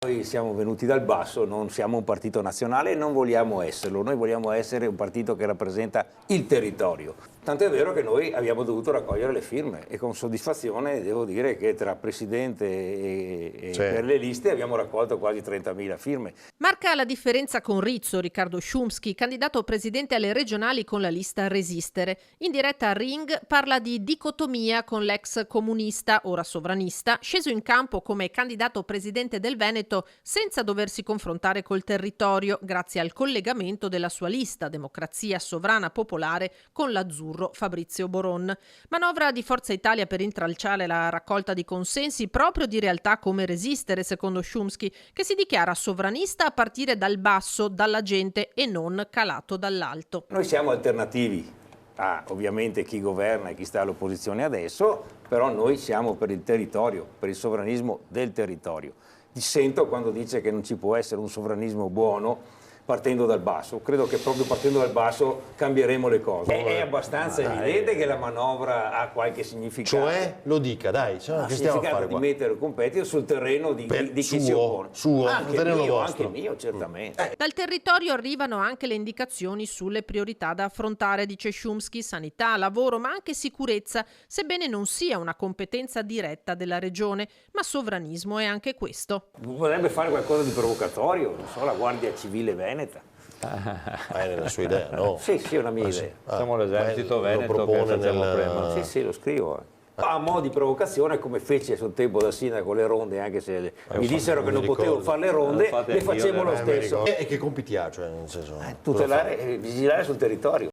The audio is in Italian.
Noi siamo venuti dal basso, non siamo un partito nazionale e non vogliamo esserlo, noi vogliamo essere un partito che rappresenta il territorio. Tanto è vero che noi abbiamo dovuto raccogliere le firme e con soddisfazione devo dire che tra presidente e per le liste abbiamo raccolto quasi 30.000 firme. Marca la differenza con Rizzo, Riccardo Szumski, candidato presidente alle regionali con la lista Resistere. In diretta a Ring parla di dicotomia con l'ex comunista, ora sovranista, sceso in campo come candidato presidente del Veneto senza doversi confrontare col territorio, grazie al collegamento della sua lista Democrazia Sovrana Popolare con l'azzurro Fabrizio Boron. Manovra di Forza Italia per intralciare la raccolta di consensi proprio di realtà come Resistere, secondo Szumski, che si dichiara sovranista a partire dal basso, dalla gente e non calato dall'alto. Noi siamo alternativi a ovviamente chi governa e chi sta all'opposizione adesso, però noi siamo per il territorio, per il sovranismo del territorio. Dissento quando dice che non ci può essere un sovranismo buono partendo dal basso. Credo che proprio partendo dal basso cambieremo le cose. È abbastanza evidente che la manovra ha qualche significato. Cioè, lo dica, dai, cioè, che stiamo a fare di qua? mettere il competitor sul terreno di chi si oppone. Anche terreno vostro. Anche mio, certamente. Dal territorio arrivano anche le indicazioni sulle priorità da affrontare, dice Szumski, sanità, lavoro, ma anche sicurezza, sebbene non sia una competenza diretta della regione, ma sovranismo è anche questo. Vorrebbe fare qualcosa di provocatorio, non so, la Guardia Civile Veneta. È nella sua idea, no? Sì, è una mia idea. Siamo l'esercito veneto propone che facciamo prima. Sì, lo scrivo. A mo' di provocazione, come fece sul tempo da sindaco le ronde, anche se mi dissero che non potevo fare le ronde, le facevo lo stesso. E che compiti ha, cioè, nel senso? Tutelare e vigilare sul territorio.